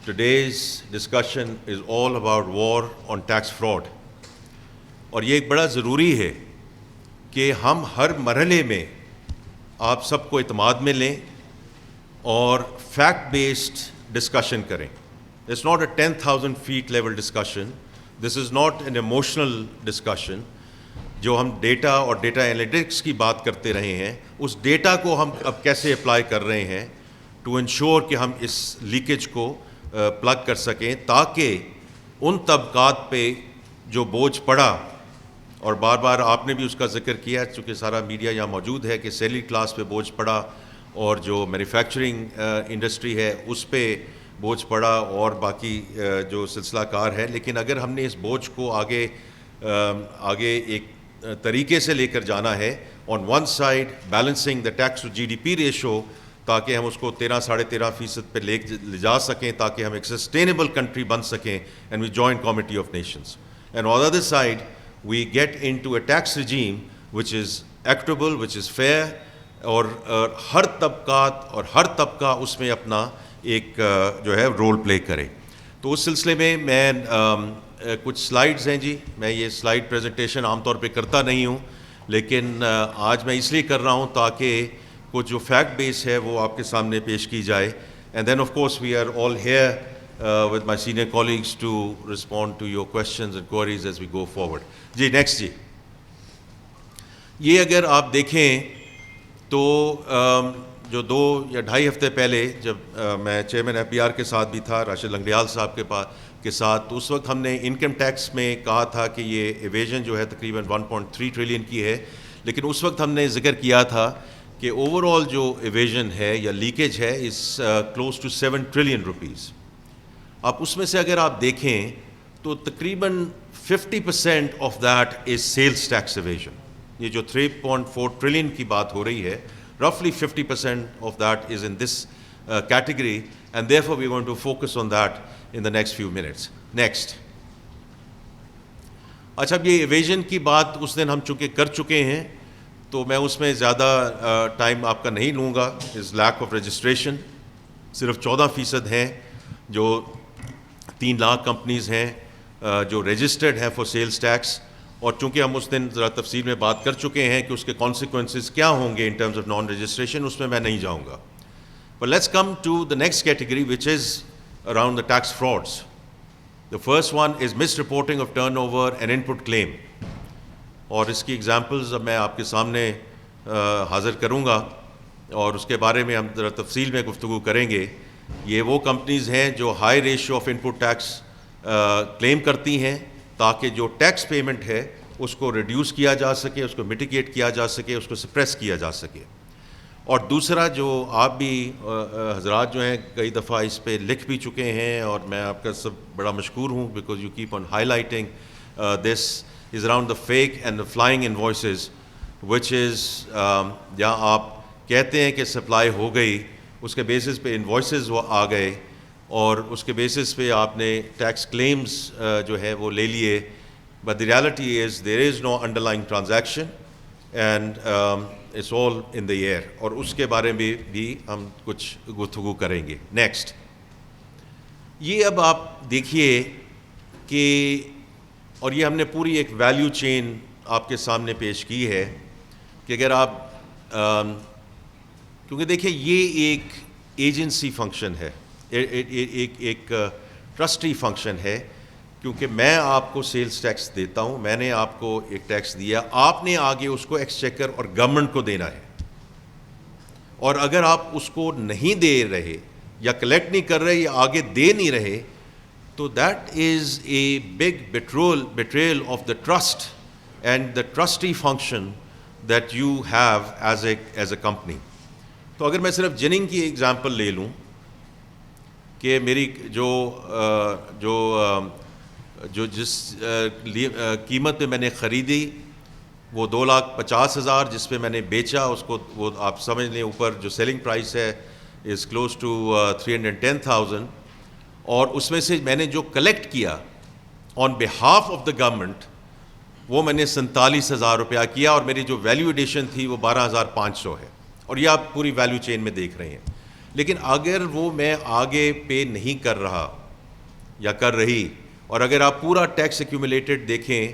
Today's discussion is all about war on tax fraud. اور یہ ایک بڑا ضروری ہے کہ ہم ہر مرحلے میں آپ سب کو اعتماد میں لیں اور فیکٹ بیسڈ ڈسکشن کریں. It's not a 10,000 feet level discussion. This is not an emotional discussion. جو ہم ڈیٹا اور ڈیٹا انالیٹکس کی بات کرتے رہے ہیں, اس ڈیٹا کو ہم اب کیسے اپلائی کر رہے ہیں ٹو انشور کہ ہم اس لیکیج کو پلگ کر سکیں, تاکہ ان طبقات پہ جو بوجھ پڑا, اور بار بار آپ نے بھی اس کا ذکر کیا چونکہ سارا میڈیا یہاں موجود ہے, کہ سیلری کلاس پہ بوجھ پڑا اور جو مینوفیکچرنگ انڈسٹری ہے اس پہ بوجھ پڑا اور باقی جو سلسلہ کار ہے. لیکن اگر ہم نے اس بوجھ کو آگے ایک طریقے سے لے کر جانا ہے, on one side balancing the tax to G D P ratio, تاکہ ہم اس کو 13-13.5% پہ لے جا سکیں, تاکہ ہم ایک سسٹینیبل کنٹری بن سکیں, and we join committee of nations. And on other side we get into a tax regime which is equitable, which is fair, اور ہر طبقہ اس میں اپنا ایک جو ہے رول پلے کرے. تو اس سلسلے میں کچھ سلائیڈز ہیں جی. میں یہ سلائیڈ پریزنٹیشن عام طور پہ کرتا نہیں ہوں, لیکن آج میں اس لیے کر رہا ہوں تاکہ کچھ جو فیکٹ بیس ہے وہ آپ کے سامنے پیش کی جائے. And then of course we are all here with my senior colleagues to respond to your questions and queries as we go forward. جی نیکسٹ جی. یہ اگر آپ دیکھیں تو جو 2 یا 2.5 ہفتے پہلے جب میں چیئرمین ایف بی آر کے ساتھ بھی تھا, راشد لنگڑیال صاحب کے ساتھ, تو اس وقت ہم نے انکم ٹیکس میں کہا تھا کہ یہ ایویژن جو ہے تقریباً 1.3 ٹریلین کی ہے. لیکن اس وقت ہم نے ذکر کیا تھا کہ اوور آل جو ایویژن ہے یا لیکیج ہے is close to 7 trillion rupees. آپ اس میں سے اگر آپ دیکھیں تو تقریباً 50% of that is sales tax evasion. یہ جو 3.4 ٹریلین کی بات ہو رہی ہے, رفلی 50% of that is in this category, and therefore we are going to focus on that in the next few minutes. Next. اچھا, اب یہ ایویژن کی بات اس دن ہم چونکہ کر چکے ہیں, تو میں اس میں زیادہ ٹائم آپ کا نہیں لوں گا. Is lack of registration. صرف 14% ہیں جو 3 لاکھ کمپنیز ہیں جو رجسٹرڈ ہیں فار سیلز ٹیکس. اور چونکہ ہم اس دن ذرا تفصیل میں بات کر چکے ہیں کہ اس کے کانسیکوینسز کیا ہوں گے in terms of non registration, اس میں نہیں جاؤں گا. But let's come to the next category which is around the tax frauds. The first one is misreporting of turnover and input claim. اور اس کی examples اب میں آپ کے سامنے حاضر کروں گا, اور اس کے بارے میں ہم ذرا تفصیل میں گفتگو کریں گے. یہ وہ کمپنیز ہیں جو high ratio of input tax claim کرتی ہیں, تاکہ جو ٹیکس پیمنٹ ہے اس کو ریڈیوس کیا جا سکے, اس کو میٹیگیٹ کیا جا سکے, اس کو سپریس کیا جا سکے. اور دوسرا جو آپ بھی حضرات جو ہیں کئی دفعہ اس پہ لکھ بھی چکے ہیں, اور میں آپ کا سب بڑا مشکور ہوں because you keep on highlighting this, is around the fake and the flying invoices, which is جہاں آپ کہتے ہیں کہ سپلائی ہو گئی, اس کے بیسس پہ انوائسز وہ آ گئے, اور اس کے بیسس پہ آپ نے ٹیکس کلیمز جو ہے وہ لے لیے. But the reality is there is no underlying transaction, and it's all in the air. اور اس کے بارے میں بھی ہم کچھ گفتگو کریں گے. نیکسٹ. یہ اب آپ دیکھیے کہ, اور یہ ہم نے پوری ایک ویلیو چین آپ کے سامنے پیش کی ہے کہ اگر آپ کیونکہ دیکھیں یہ ایک ایجنسی فنکشن ہے, ایک ٹرسٹی فنکشن ہے, کیونکہ میں آپ کو سیلز ٹیکس دیتا ہوں, میں نے آپ کو ایک ٹیکس دیا, آپ نے آگے اس کو ایکسچیکر اور گورنمنٹ کو دینا ہے. اور اگر آپ اس کو نہیں دے رہے یا کلیکٹ نہیں کر رہے یا آگے دے نہیں رہے, تو that is a big betrayal of the trust and the trustee function that you have as a company. تو اگر میں صرف جننگ کی ایگزامپل لے لوں کہ میری جس قیمت پہ میں نے خریدی وہ 2,50,000, جس پہ میں نے بیچا اس کو وہ آپ سمجھ لیں اوپر جو سیلنگ پرائس ہے از کلوز ٹو 310,000, اور اس میں سے میں نے جو کلیکٹ کیا آن بہاف آف دا گورنمنٹ وہ میں نے 47,000 روپیہ کیا, اور میری جو ویلیو ایڈیشن تھی وہ 12,500 ہے. اور یہ آپ پوری ویلیو چین میں دیکھ رہے ہیں. لیکن اگر وہ میں آگے پے نہیں کر رہا یا کر رہی، اور اگر آپ پورا ٹیکس ایکیومولیٹڈ دیکھیں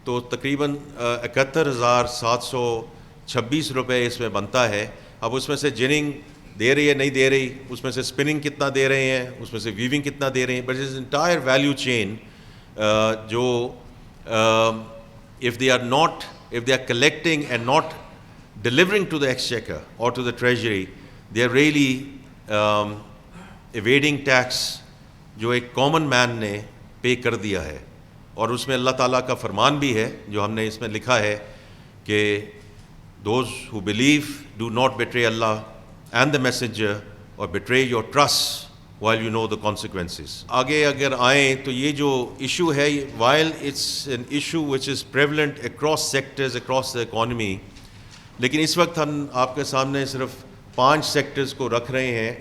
تو تقریباً 71,726 روپے اس میں بنتا ہے. اب اس میں سے جننگ دے رہی ہے نہیں دے رہی، اس میں سے اسپننگ کتنا دے رہے ہیں، اس میں سے ویونگ کتنا دے رہے ہیں، بٹ اس انٹائر ویلیو چین جو if they are collecting and not delivering to the exchequer or to the treasury, they are really evading tax جو ایک کامن مین نے پے کر دیا ہے. اور اس میں اللہ تعالیٰ کا فرمان بھی ہے جو ہم نے اس میں لکھا ہے کہ those who believe do not betray Allah and the messenger or betray your trust while you know the consequences. آگے اگر آئیں تو یہ جو ایشو ہے while it's an issue which is prevalent across sectors across the economy، لیکن اس وقت ہم آپ کے سامنے صرف 5 سیکٹرز کو رکھ رہے ہیں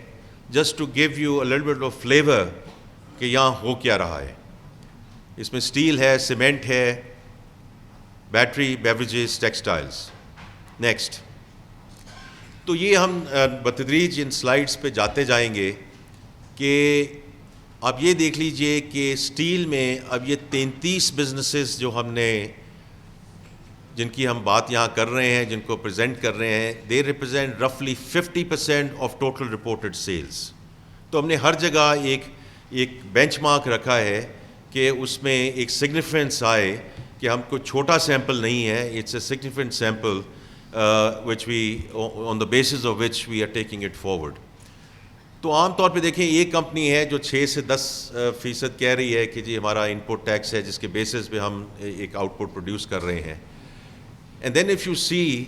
just to give you a little bit of flavor کہ یہاں ہو کیا رہا ہے. اس میں اسٹیل ہے، سیمنٹ ہے، بیٹری، بیوریجز، ٹیکسٹائلز. نیکسٹ. تو یہ ہم بتدریج ان سلائڈس پہ جاتے جائیں گے کہ آپ یہ دیکھ لیجئے کہ اسٹیل میں اب یہ 33 بزنسز جو ہم نے جن کی ہم بات یہاں کر رہے ہیں، جن کو پریزنٹ کر رہے ہیں، دے ریپرزینٹ رفلی 50% آف ٹوٹل رپورٹڈ سیلز. تو ہم نے ہر جگہ ایک بینچ مارک رکھا ہے کہ اس میں ایک سگنیفیکنس آئے کہ ہم کو چھوٹا سیمپل نہیں ہے، it's a significant sample which we on the basis of which we are taking it forward. تو عام طور پہ دیکھیں یہ کمپنی ہے جو 6 سے 10% کہہ رہی ہے کہ جی ہمارا ان پٹ ٹیکس ہے جس کے بیسس پہ ہم ایک آؤٹ پٹ پروڈیوس کر رہے ہیں. And then if you see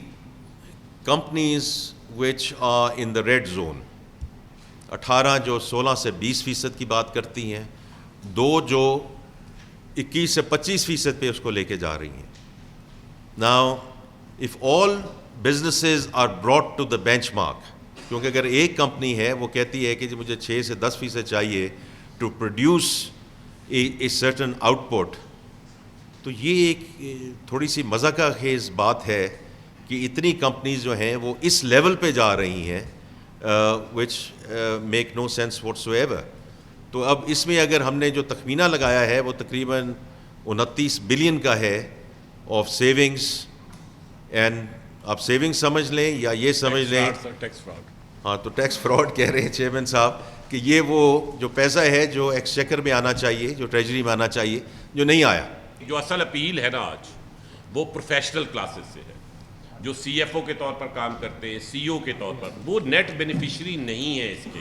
companies which are in the red zone، 18 جو 16 سے 20% کی بات کرتی ہیں، 2 جو 21 سے 25% پہ اس کو لے کے جا رہی ہیں. Now if all businesses are brought to the benchmark، کیونکہ اگر ایک کمپنی ہے وہ کہتی ہے کہ جی مجھے 6 سے 10% چاہیے to produce a certain output, تو یہ ایک تھوڑی سی مذاق خیز بات ہے کہ اتنی کمپنیز جو ہیں وہ اس لیول پہ جا رہی ہیں which make no sense whatsoever. تو اب اس میں اگر ہم نے جو تخمینہ لگایا ہے وہ تقریباً 29 بلین کا ہے آف سیونگس. اینڈ آپ سیونگ سمجھ لیں یا یہ سمجھ لیں، ہاں تو ٹیکس فراڈ کہہ رہے ہیں چیئرمین صاحب کہ یہ وہ جو پیسہ ہے جو ایکسچیکر میں آنا چاہیے، جو ٹریجری میں آنا چاہیے، جو نہیں آیا. جو اصل اپیل ہے نا آج وہ پروفیشنل کلاسز سے ہے، جو سی ایف او کے طور پر کام کرتے ہیں، سی او کے طور پر، وہ نیٹ بینیفیشری نہیں ہے اس کے،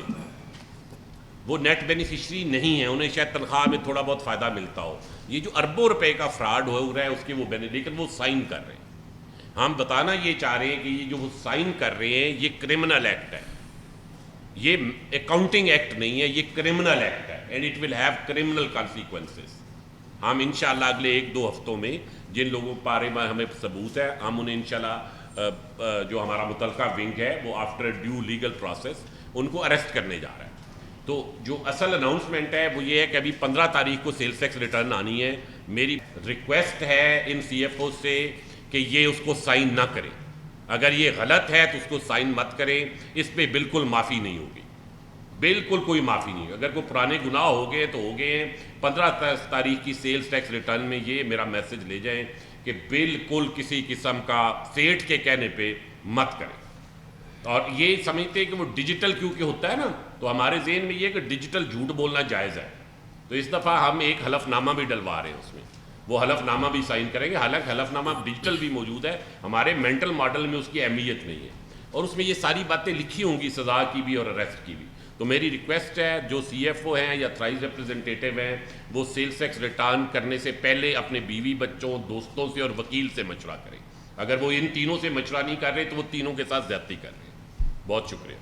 وہ نیٹ بینیفیشری نہیں ہے. انہیں شاید تنخواہ میں تھوڑا بہت فائدہ ملتا ہو. یہ جو اربوں روپے کا فراڈ ہو رہا ہے اس کے وہ لیکن وہ سائن کر رہے ہیں. ہم بتانا یہ چاہ رہے ہیں کہ یہ جو وہ سائن کر رہے ہیں یہ کرمنل ایکٹ ہے، یہ اکاؤنٹنگ ایکٹ نہیں ہے، یہ کرمنل ایکٹ ہے and it will have criminal consequences. ہم انشاءاللہ اگلے 1-2 ہفتوں میں جن لوگوں کے بارے میں ہمیں ثبوت ہے ہم انہیں انشاءاللہ جو ہمارا متعلقہ ونگ ہے وہ after due legal process in کو اریسٹ کرنے جا رہا ہے. تو جو اصل اناؤنسمنٹ ہے وہ یہ ہے کہ ابھی 15 تاریخ کو سیلز ٹیکس ریٹرن آنی ہے. میری ریکویسٹ ہے ان سی ایف او سے کہ یہ اس کو سائن نہ کریں. اگر یہ غلط ہے تو اس کو سائن مت کریں. اس پہ بالکل معافی نہیں ہوگی، بالکل کوئی معافی نہیں. اگر کوئی پرانے گناہ ہو گئے تو ہو گئے ہیں. 15 تاریخ کی سیلز ٹیکس ریٹرن میں یہ میرا میسج لے جائیں کہ بالکل کسی قسم کا سیٹ کے کہنے پہ مت کریں. اور یہ سمجھتے ہیں کہ وہ ڈیجیٹل کیونکہ ہوتا ہے نا، تو ہمارے ذہن میں یہ کہ ڈیجیٹل جھوٹ بولنا جائز ہے. تو اس دفعہ ہم ایک حلف نامہ بھی ڈلوا رہے ہیں، اس میں وہ حلف نامہ بھی سائن کریں گے. حالانکہ حلف نامہ ڈیجیٹل بھی موجود ہے، ہمارے مینٹل ماڈل میں اس کی اہمیت نہیں ہے، اور اس میں یہ ساری باتیں لکھی ہوں گی، سزا کی بھی اور اریسٹ کی بھی. تو میری ریکویسٹ ہے جو سی ایف او ہیں یا تھرائز ریپرزنٹیٹیو ہیں وہ سیلز ٹیکس ریٹرن کرنے سے پہلے اپنے بیوی بچوں، دوستوں سے اور وکیل سے مشورہ کریں. اگر وہ ان تینوں سے مشورہ نہیں کر رہے تو وہ تینوں کے ساتھ زیادتی کر رہے ہیں. بہت شکریہ.